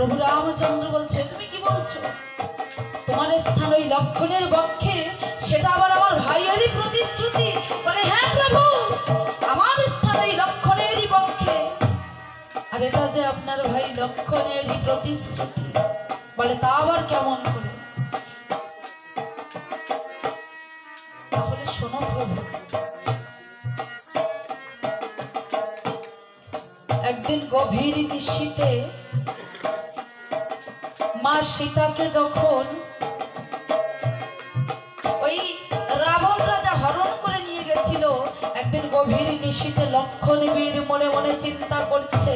প্রভু রামচন্দ্র বলছে, তুমি কি বলছো? তোমার স্থান ওই লক্ষণের বক্ষে, সেটা আবার আমার ভাইয়েরই প্রতিশ্রুতি। বলে, হ্যাঁ প্রভু, আমার স্থান ওই লক্ষণেরই বক্ষে, আর এটা যে আপনার ভাই লক্ষণেরই প্রতিশ্রুতি। বলে, তা আবার কেমন করে? তাহলে শোনো প্রভু। একদিন গভীর নিশীথে মা সীতাকে যখন ওই রাবণ রাজা হরণ করে নিয়ে গেছিল, একদিন গভীর নিশীথে লক্ষণ বীর মনে মনে চিন্তা করছে,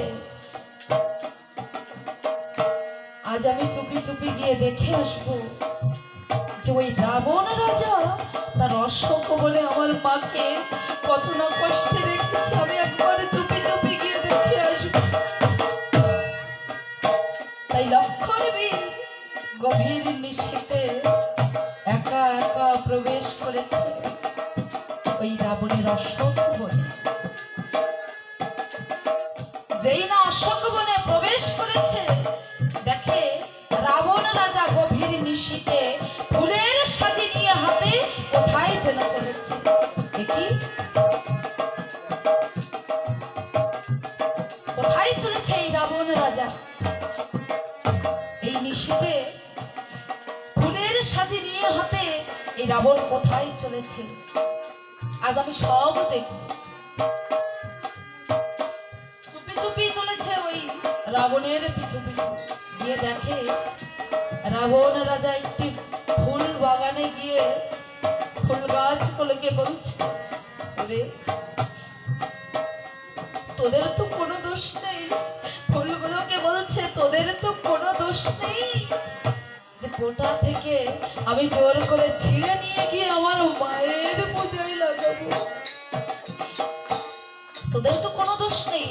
আজ আমি চুপি চুপি গিয়ে দেখে আসবো যে ওই রাবণ রাজা তার অশ্বক বলে আমার মাকে কত না কষ্টে রেখেছে। আমি একবার চুপি চুপি গিয়ে দেখে আসবো। তাই লক্ষণ বীর গভীর নিশীথে একা একা প্রবেশ করেছে ওই রাবণের অশ্বক বনে। যেই না অশ্বক বনে প্রবেশ করেছে, দেখে রাবণ রাজা গভীর নিশীথে ফুলের সাজি নিয়ে হাতে কোথায় যেন চলেছে। দেখি কোথায় চলেছে এই রাবণ রাজা? এই নিশীথে ফুলের সাজি নিয়ে হাতে এই রাবণ কোথায় চলেছে? আজ আমি সব দেখব। চুপি চুপি চলেছে ওই রাবণের পিছু পিছু। গিয়ে দেখে রাবণ রাজা একটি ফুল বাগানে গিয়ে ফুল গাছগুলোকে বলছে, তোদের তো কোনো দোষ নেই। ফুলগুলোকে বলছে, তোদের তো কোনো দোষ নেই যে কোটা থেকে আমি জোর করে ছিঁড়ে নিয়ে গিয়ে আমার মায়ের পূজায় লাগাবো। তোদের তো কোনো দোষ নেই,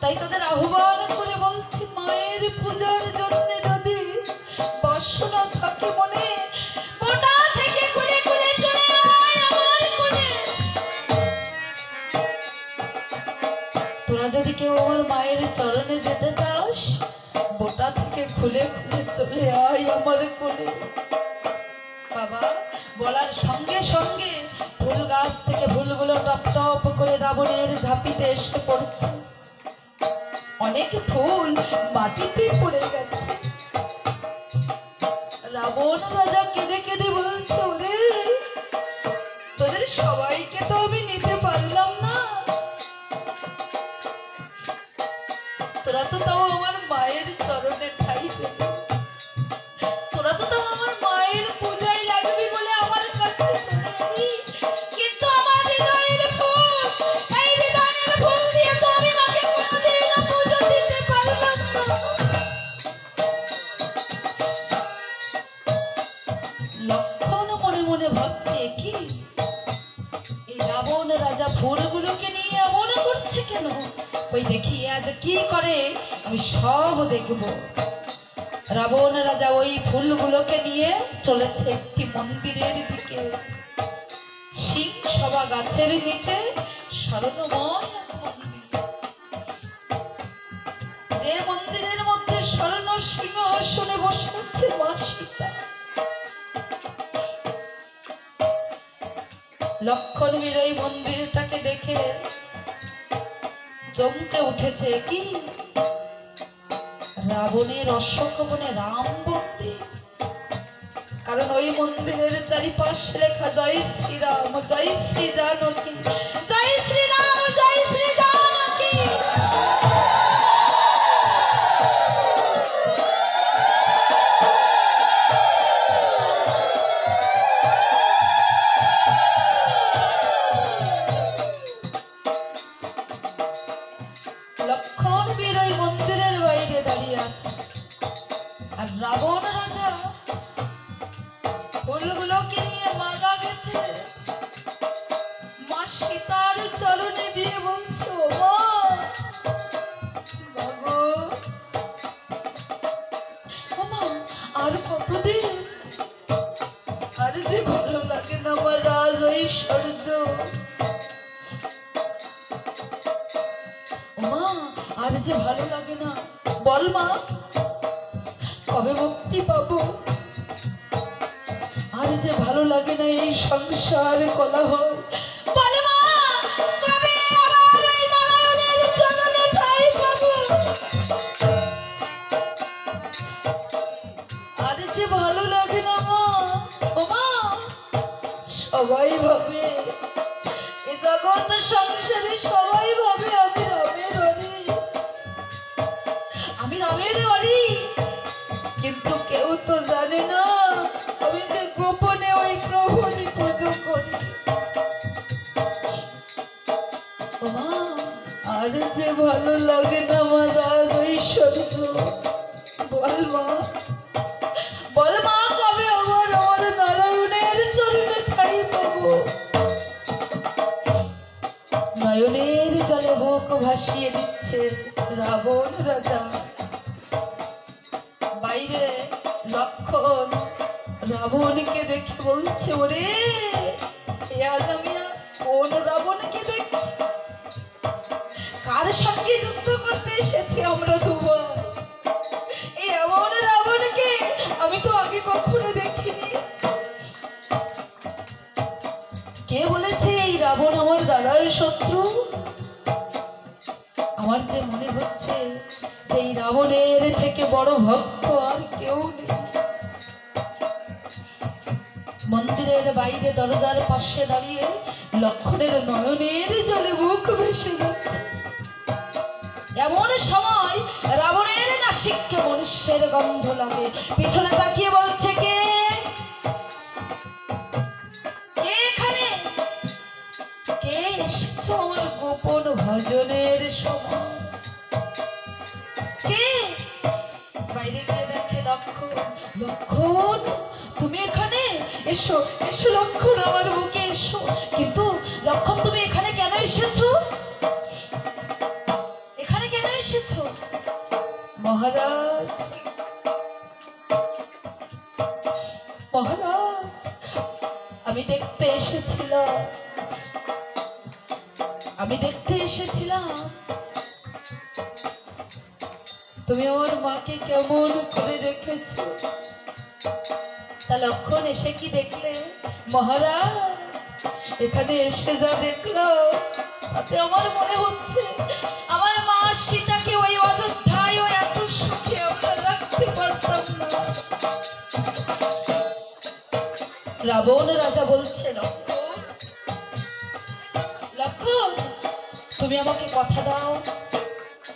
তাই তোদের আহ্বান করে বলছি, মায়ের পূজার জন্য যদি বাসনা থাকে মনে, কোটা থেকে খুলে খুলে চলে আয় আমার কোণে। তোরা যদি কেউ আমার মায়ের চরণে যেতে চাস, বোটা থেকে খুলে খুলে চলে আয় আমার কোলে। বাবা বলার সঙ্গে সঙ্গে ফুল গাছ থেকে ফুলগুলো টপ টপ করে রাবণের ঝাঁপিতে এসে পড়ছে। অনেক ফুল মাটিতে পড়ে গেছে। রাবণ রাজা কেঁদে কেঁদে বলছে, ওরে তোদের সবাইকে তো আমি নিতে পারলাম না, তোরা তো তাও আমার মায়ের চরণে ঠাই পেলি, তোরা তো তাও আমার মায়ের পূজায় লাগবি বলে আমার কাছে চলেছি, কিন্তু আমার হৃদয়ের ফুল, এই হৃদয়ের ফুল দিয়ে তো আমি মাকে কোনোদিন পূজা দিতে পারলাম না। লক্ষণ মনে মনে ভাবছে, কি এই রাবণ রাজা ফুলগুলোকে নিয়ে এমন করছে কেন? ওই দেখি আজ কি করে, আমি সব দেখব। রাবণ রাজা ওই ফুলগুলোকে নিয়ে চলেছে একটি মন্দিরের দিকে। সিং সভা গাছের নিচে স্বর্ণময় মন্দির, যে মন্দিরের মধ্যে স্বর্ণ সিংহাসনে বসে আছে মা সীতা। লক্ষণ বীর ওই মন্দিরটাকে দেখে চমকে উঠেছে, কি রাবণের অশ্বক বনে রাম মন্দির। কারণ ওই মন্দিরের চারিপাশে লেখা জয় শ্রীরাম, জয় শ্রী জানকী, জয় শ্রীরাম, জয় শ্রী জানকী। লক্ষণ বীর ওই মন্দিরের বাইরে দাঁড়িয়ে আছে, আর রাবণ রাজা ফুলগুলোকে নিয়ে মালা গেঁথে মা সীতার চরণে দিয়ে বলছো, আর কতদিন, আর যে ভালো লাগে না আমার রাজ ঐশ্বর্য, আর যে ভালো লাগে না, কবে মুক্তি পাবো? আর যে ভালো লাগে না এই সংসার কোলাহল। বলে মা, কবে আমার এই নারায়ণের চরণে ঠাঁই পাবো? আর যে ভালো লাগে না মা। ও মা, সবাই ভাবে এই জগৎ সংসারে, সবাই ভাবে আমি রামের হরি, আমি রামের হরি, কিন্তু কেউ তো জানে না আমি যে গোপনে ওই প্রভুরই পুজো করি। ও মা, আর যে ভালো লাগে না আমার রাজ ঐশ্বর্য। বল মা, বল মা, কবে আমার আমার নারায়ণের চরণে ঠাঁই পাবো? নয়নের জলে বুক ভাসিয়ে দিচ্ছে রাবণ রাজা। বাইরে লক্ষণ রাবণকে দেখে বলছে, ওরে আজ আমি কোন রাবণকে দেখছি? কার সঙ্গে যুদ্ধ করতে এসেছি আমরা দুবার? এই এমন রাবণকে আমি তো আগে কখনো দেখিনি। কে বলেছে এই রাবণ আমার দাদার শত্রু? আমার যে মনে হচ্ছে যে এই রাবণের থেকে বড় ভক্ত আর কেউ নেই। মন্দিরের বাইরে দরজার পাশে দাঁড়িয়ে লক্ষণের নয়নের জলে মুখ ভেসে যাচ্ছে। এমন সময় রাবণের নাসিকে মনুষ্যের গন্ধ লাগে। পিছনে তাকিয়ে বলছে, কে এখানে? কে এসেছো আমার গোপন ভজনের সময়? কে? বাইরে গিয়ে দেখে লক্ষণ। লক্ষণ, তুমি এখানে? এসো এসো লক্ষণ, আমার বুকে এসো। কিন্তু লক্ষণ, তুমি এখানে কেন এসেছো? এখানে কেন এসেছো? মহারাজ, মহারাজ, আমি দেখতে এসেছিলাম তুমি আমার মাকে কেমন করে রেখেছো। তা লক্ষণ, এসে কি দেখলে? মহারাজ, এখানে এসে যা দেখলো তাতে আমার মনে হচ্ছে আমার মা সীতাকে ওই অযোধ্যায় ওই এত সুখে আমরা রাখতে পারতাম না। রাবণ রাজা বলছে, লক্ষণ, লক্ষণ, তুমি আমাকে কথা দাও,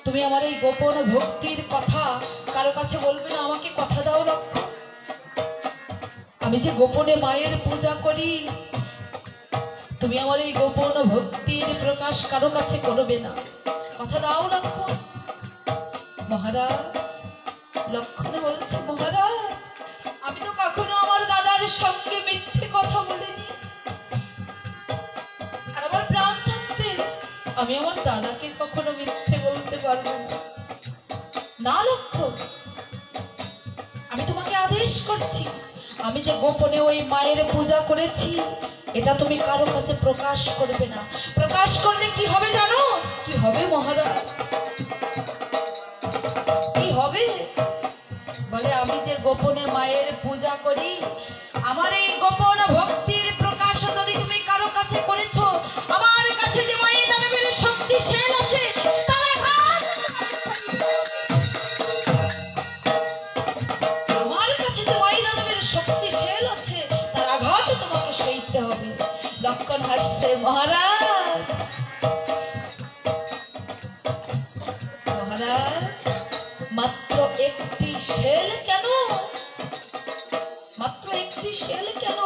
তুমি আমার এই গোপন ভক্তির কথা কারো কাছে বলবে না, আমাকে কথা দাও লক্ষণ। আমি যে গোপনে মায়ের পূজা করি, তুমি আমার এই গোপন ভক্তির প্রকাশ কারো কাছে করবে না, কথা দাও লক্ষণ। মহারাজ, লক্ষণ বলছে, মহারাজ, আমি তো কখনো আমার দাদার সঙ্গে মিথ্যে কথা বলিনি, আর আমার প্রাণ থাকতে আমি আমার দাদাকে কখনো মিথ্যে বলতে পারবো না। না লক্ষণ, আমি তোমাকে আদেশ করছি, আমি যে গোপনে ওই মায়ের পূজা করেছি এটা তুমি কারো কাছে প্রকাশ করবে না। প্রকাশ করলে কি হবে জানো? কি হবে মহারাজ? কি হবে? বলে, আমি যে গোপনে মায়ের পূজা করি, আমার এই গোপন ভক্তির প্রকাশ যদি তুমি কারো কাছে করেছো, আমার কাছে যে মায়ের নামের শক্তিশালী আছে তার আঘাত, আমার কাছে যে মায়ের নামের শক্তিশালী আছে তার আঘাত তোমাকে সইতে হবে। লক্ষণ হাসছে, মহারাজ, মহারাজ, মাত্র একটি শেল কেন? মাত্র একটি শেল কেন?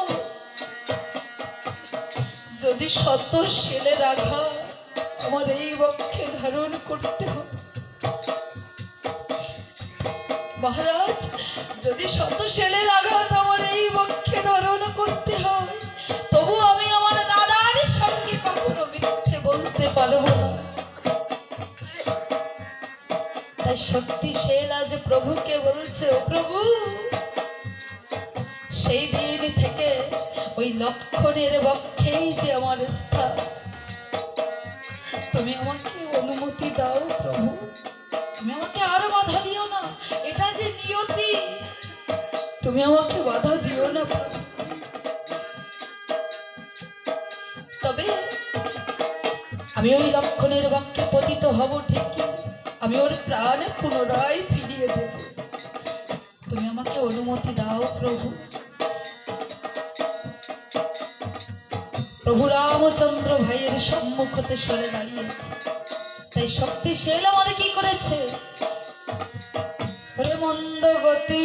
যদি শত শেলের আঘাত আমার এই বক্ষে ধারণ করতে হবে, মহারাজ, যদি শত শেলের আঘাত আমার এই বক্ষে ধারণ করতে হয়, তবু আমি আমার দাদার সঙ্গে কখনো মিথ্যে বলতে পারবো না। তাই শক্তিশালী আজ প্রভুকে বলছে, ও প্রভু, সেই দিন থেকে ওই লক্ষণের বক্ষেই যে আমার স্থান, তুমি আমাকে অনুমতি দাও প্রভু, তুমি আমাকে আরো বাধা দিও না, এটা যে নিয়তি। তুমি আমাকে বাধা দিও না প্রভু। তবে আমি ওই লক্ষণের বাক্যে পতিত হব ঠিকই, আমি ওর প্রাণ পুনরায় ফিরিয়ে দেব। তুমি আমাকে অনুমতি দাও প্রভু। প্রভু রামচন্দ্র ভাইয়ের সম্মুখ হতে সরে দাঁড়িয়েছে, তাই শক্তিশীল আমার কি করেছে, মন্দ গতি